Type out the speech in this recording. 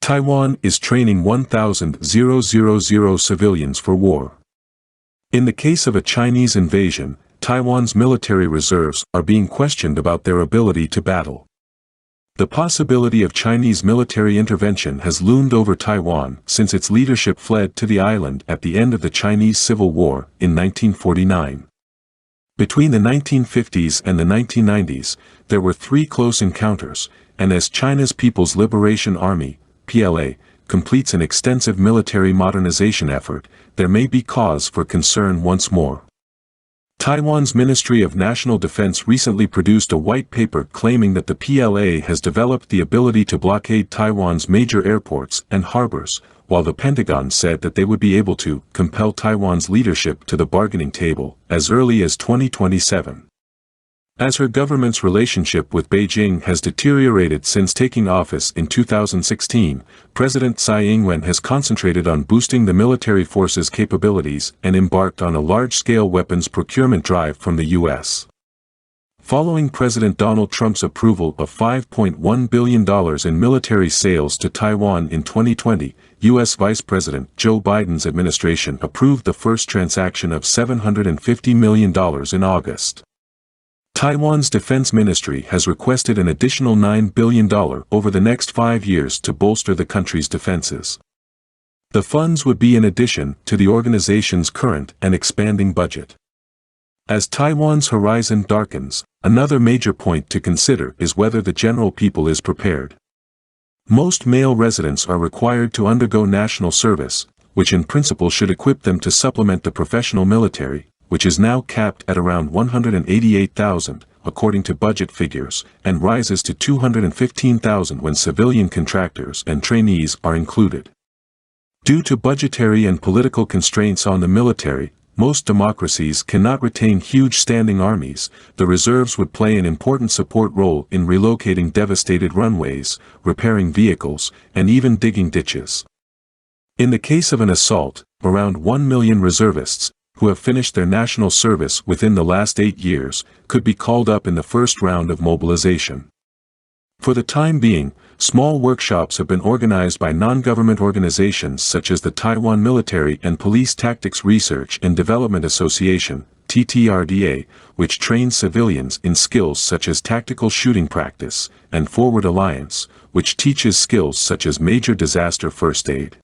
Taiwan is training 1,000 civilians for war. In the case of a Chinese invasion, Taiwan's military reserves are being questioned about their ability to battle. The possibility of Chinese military intervention has loomed over Taiwan since its leadership fled to the island at the end of the Chinese Civil War in 1949. Between the 1950s and the 1990s, there were 3 close encounters, and as China's People's Liberation Army, PLA, completes an extensive military modernization effort, there may be cause for concern once more. Taiwan's Ministry of National Defense recently produced a white paper claiming that the PLA has developed the ability to blockade Taiwan's major airports and harbors, while the Pentagon said that they would be able to compel Taiwan's leadership to the bargaining table as early as 2027. As her government's relationship with Beijing has deteriorated since taking office in 2016, President Tsai Ing-wen has concentrated on boosting the military force's capabilities and embarked on a large-scale weapons procurement drive from the U.S. Following President Donald Trump's approval of $5.1 billion in military sales to Taiwan in 2020, U.S. Vice President Joe Biden's administration approved the first transaction of $750 million in August. Taiwan's Defense Ministry has requested an additional $9 billion over the next 5 years to bolster the country's defenses. The funds would be in addition to the organization's current and expanding budget. As Taiwan's horizon darkens, another major point to consider is whether the general people is prepared. Most male residents are required to undergo national service, which in principle should equip them to supplement the professional military, which is now capped at around 188,000, according to budget figures, and rises to 215,000 when civilian contractors and trainees are included. Due to budgetary and political constraints on the military, most democracies cannot retain huge standing armies. The reserves would play an important support role in relocating devastated runways, repairing vehicles, and even digging ditches. In the case of an assault, around 1 million reservists, who have finished their national service within the last 8 years, could be called up in the first round of mobilization. For the time being, small workshops have been organized by non-government organizations such as the Taiwan Military and Police Tactics Research and Development Association, TTRDA, which trains civilians in skills such as tactical shooting practice, and Forward Alliance, which teaches skills such as major disaster first aid.